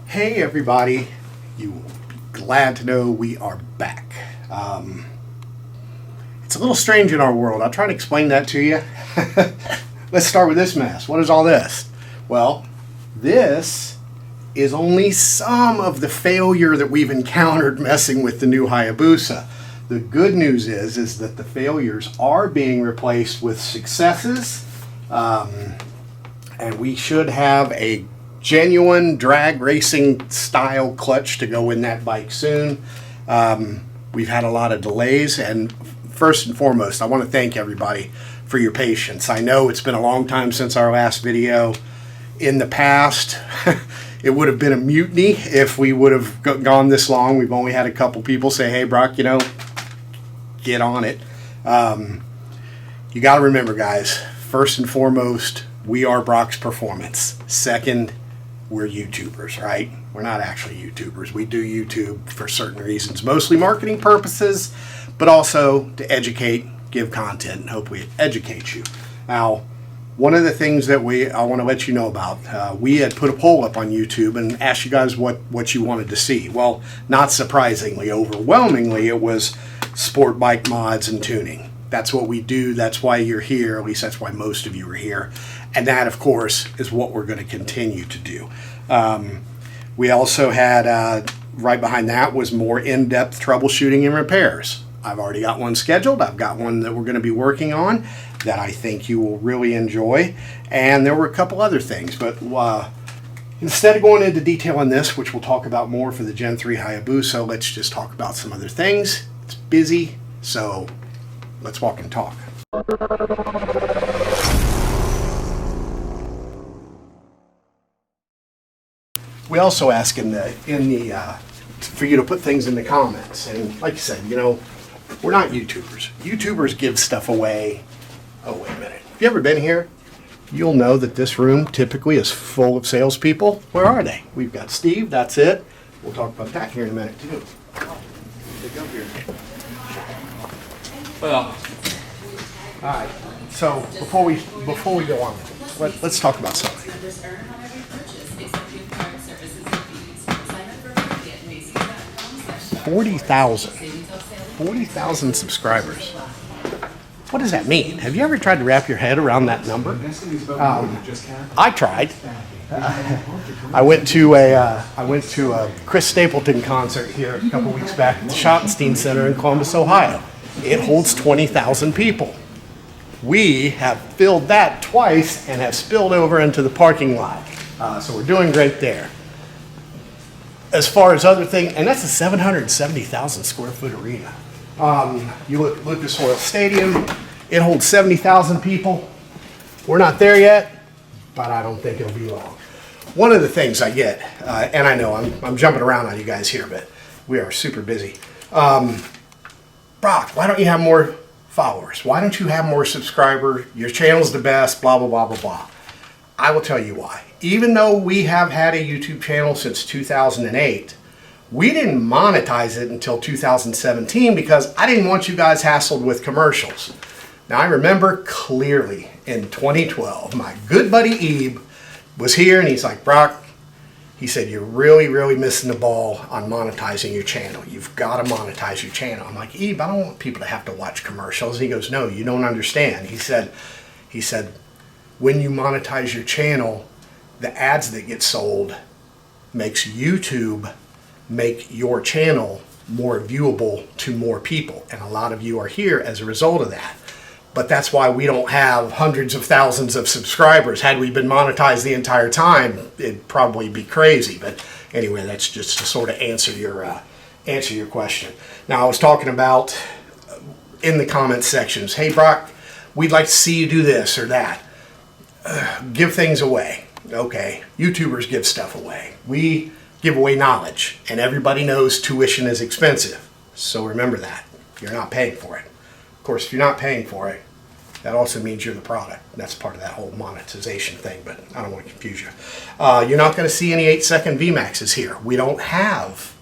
Hey everybody, you will be glad to know we are back. It's a little strange in our world. I'll try to explain that to you. Let's start with this mess. What is all this? Well, this is only some of the failure that we've encountered messing with the new Hayabusa. The good news is that the failures are being replaced with successes, and we should have a genuine drag racing style clutch to go in that bike soon. We've had a lot of delays, and first and foremost, I want to thank everybody for your patience. I know it's been a long time since our last video. In the past, it would have been a mutiny if we would have gone this long. We've only had a couple people say, hey Brock, get on it. You got to remember, guys, first and foremost, we are Brock's Performance. Second, we're YouTubers, right? We're not actually YouTubers. We do YouTube for certain reasons, mostly marketing purposes, but also to educate, give content, and hopefully educate you. Now, one of the things that I want to let you know about, we had put a poll up on YouTube and asked you guys what you wanted to see. Well, not surprisingly, overwhelmingly, it was sport bike mods and tuning. That's what we do. That's why you're here. At least that's why most of you are here. And that, of course, is what we're going to continue to do. We also had, right behind that was more in-depth troubleshooting and repairs. I've already got one scheduled. I've got one that we're going to be working on that I think you will really enjoy. And there were a couple other things. But instead of going into detail on this, which we'll talk about more for the Gen 3 Hayabusa, let's just talk about some other things. It's busy, so let's walk and talk. We also ask for you to put things in the comments. And like I said, we're not YouTubers. YouTubers give stuff away. Oh, wait a minute. If you've ever been here, you'll know that this room typically is full of salespeople. Where are they? We've got Steve. That's it. We'll talk about that here in a minute, too. Take up here. Well, all right. So before we go on, let's talk about something. 40,000 subscribers. What does that mean? Have you ever tried to wrap your head around that number? I tried. I went to a Chris Stapleton concert here a couple weeks back at the Schottenstein Center in Columbus, Ohio. It holds 20,000 people. We have filled that twice and have spilled over into the parking lot. So we're doing great there. As far as other things, and that's a 770,000 square foot arena. You look at Lucas Oil Stadium, it holds 70,000 people. We're not there yet, but I don't think it'll be long. One of the things I get, and I know I'm jumping around on you guys here, but we are super busy. Brock, why don't you have more followers? Why don't you have more subscribers? Your channel's the best, blah, blah, blah, blah, blah. I will tell you why. Even though we have had a YouTube channel since 2008, we didn't monetize it until 2017 because I didn't want you guys hassled with commercials. Now, I remember clearly in 2012, my good buddy Ebe was here and he's like, Brock, he said, you're really, really missing the ball on monetizing your channel. You've got to monetize your channel. I'm like, Ebe, I don't want people to have to watch commercials. And he goes, no, you don't understand. He said, when you monetize your channel, the ads that get sold makes YouTube make your channel more viewable to more people. And a lot of you are here as a result of that. But that's why we don't have hundreds of thousands of subscribers. Had we been monetized the entire time, it'd probably be crazy. But anyway, that's just to sort of answer your question. Now, I was talking about in the comment sections, hey Brock, we'd like to see you do this or that. Give things away. Okay, YouTubers give stuff away. We give away knowledge, and everybody knows tuition is expensive. So remember that. You're not paying for it. Of course, if you're not paying for it, that also means you're the product. That's part of that whole monetization thing, but I don't want to confuse you. You're not going to see any 8-second VMAXs here. We don't have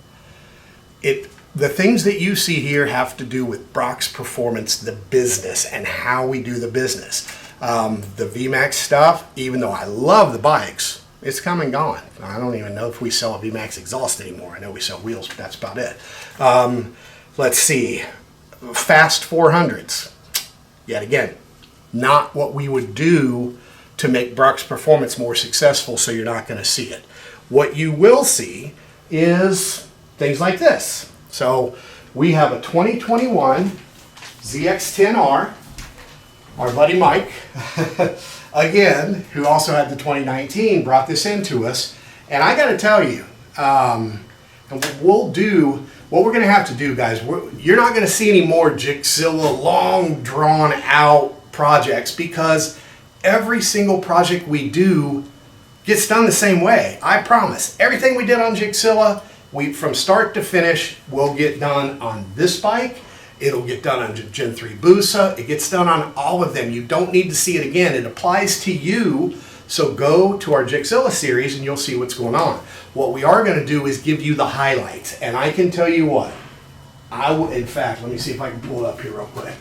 it. The things that you see here have to do with Brock's Performance, the business, and how we do the business. The VMAX stuff, even though I love the bikes, It's come and gone. I don't even know if we sell a VMAX exhaust anymore. I know we sell wheels, but that's about it. Let's see. Fast 400s. Yet again, not what we would do to make Bruck's performance more successful, so you're not going to see it. What you will see is things like this. So we have a 2021 ZX10R. Our buddy Mike, again, who also had the 2019, brought this into us. And I got to tell you, what we're going to have to do, guys, you're not going to see any more Jigzilla long, drawn out projects, because every single project we do gets done the same way. I promise. Everything we did on Jigzilla, from start to finish, will get done on this bike. It'll get done on Gen 3 Busa. It gets done on all of them. You don't need to see it again. It applies to you. So go to our Jigzilla series and you'll see what's going on. What we are going to do is give you the highlights. And I can tell you what. In fact, let me see if I can pull it up here real quick.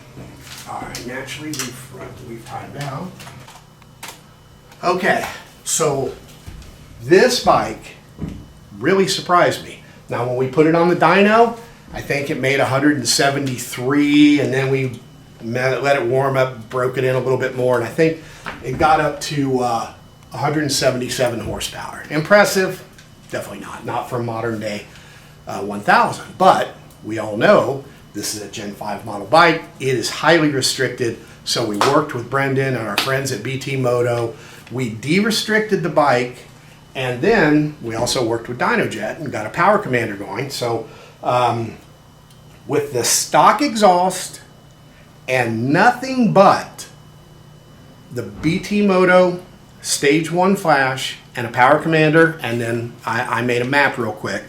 All right, naturally, we've timed down. Okay, so this bike really surprised me. Now, when we put it on the dyno, I think it made 173, and then we let it warm up, broke it in a little bit more, and I think it got up to 177 horsepower. Impressive? Definitely not for modern day 1000. But we all know this is a Gen 5 model bike. It is highly restricted, so we worked with Brendan and our friends at BT Moto. We de-restricted the bike, and then we also worked with DynoJet and got a power commander going. So with the stock exhaust and nothing but the BT Moto Stage 1 flash and a power commander, and then I made a map real quick.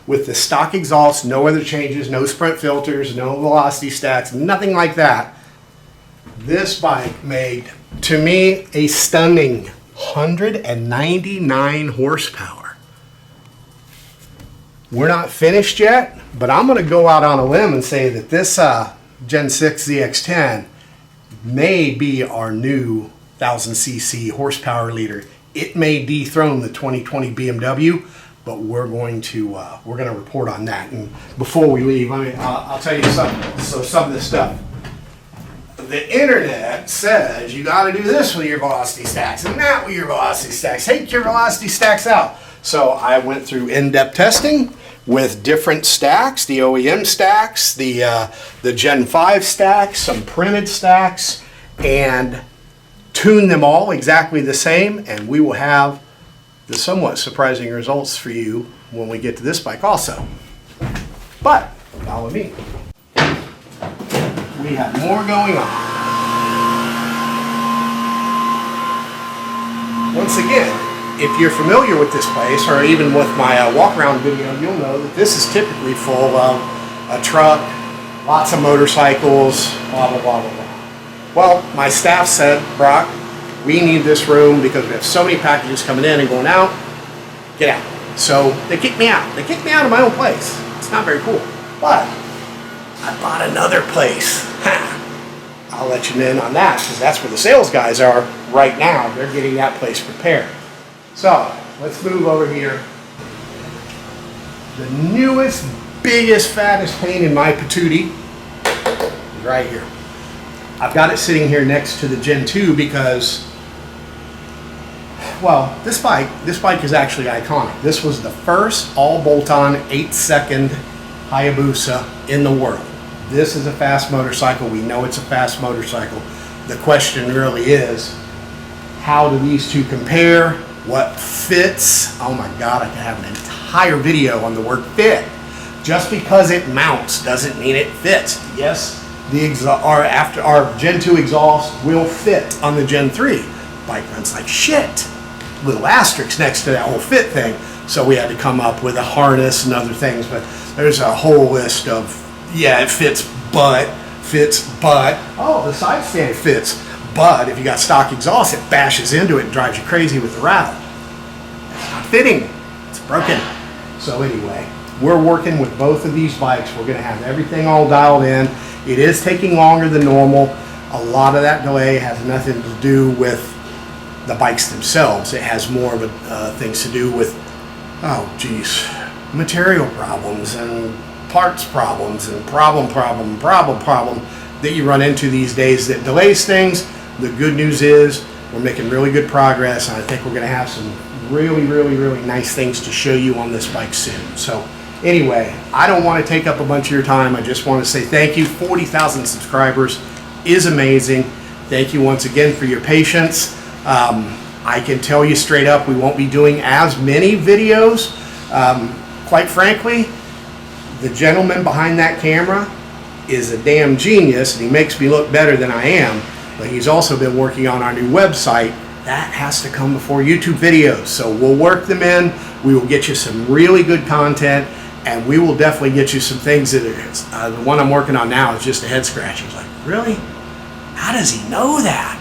With the stock exhaust, no other changes, no sprint filters, no velocity stacks, nothing like that. This bike made, to me, a stunning 199 horsepower. We're not finished yet, but I'm going to go out on a limb and say that this Gen 6 ZX10 may be our new 1000cc horsepower leader. It may dethrone the 2020 BMW, but we're going to report on that. And before we leave, I'll tell you something. So some of this stuff, the internet says you got to do this with your velocity stacks and that with your velocity stacks. Take your velocity stacks out. So I went through in-depth testing with different stacks, the OEM stacks, the Gen 5 stacks, some printed stacks, and tune them all exactly the same, and we will have the somewhat surprising results for you when we get to this bike also. But follow me. We have more going on. Once again, if you're familiar with this place, or even with my walk-around video, you'll know that this is typically full of a truck, lots of motorcycles, blah, blah, blah, blah, blah. Well, my staff said, Brock, we need this room because we have so many packages coming in and going out. Get out. So they kicked me out. They kicked me out of my own place. It's not very cool. But I bought another place. I'll let you in on that because that's where the sales guys are right now. They're getting that place prepared. So let's move over here. The newest, biggest, fattest pain in my patootie is right here. I've got it sitting here next to the Gen 2 because, well, this bike is actually iconic. This was the first all bolt-on 8-second Hayabusa in the world. This is a fast motorcycle. We know it's a fast motorcycle. The question really is, how do these two compare? What fits? Oh my God, I could have an entire video on the word fit. Just because it mounts doesn't mean it fits. Yes, our Gen 2 exhaust will fit on the Gen 3. Bike runs like shit. Little asterisk next to that whole fit thing. So we had to come up with a harness and other things, but there's a whole list of, yeah, it fits, but, oh, the side stand fits, but if you got stock exhaust, it bashes into it and drives you crazy with the rattle. It's not fitting. It's broken. So anyway, we're working with both of these bikes. We're going to have everything all dialed in. It is taking longer than normal. A lot of that delay has nothing to do with the bikes themselves. It has more of things to do with, oh geez, material problems and parts problems and problem that you run into these days that delays things. The good news is we're making really good progress, and I think we're going to have some really nice things to show you on this bike soon. So anyway, I don't want to take up a bunch of your time. I just want to say thank you. 40,000 subscribers is amazing. Thank you once again for your patience. I can tell you straight up, we won't be doing as many videos. Quite frankly, the gentleman behind that camera is a damn genius, and he makes me look better than I am, but he's also been working on our new website. That has to come before YouTube videos, so we'll work them in. We will get you some really good content, and we will definitely get you some things that are, the one I'm working on now is just a head scratch. He's like, really? How does he know that?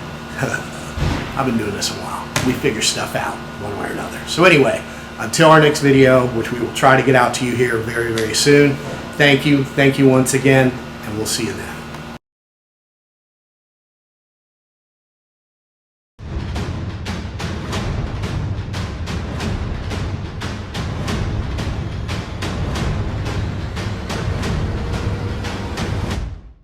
I've been doing this a while. We figure stuff out one way or another. So anyway, until our next video, which we will try to get out to you here very soon, thank you once again, and we'll see you then.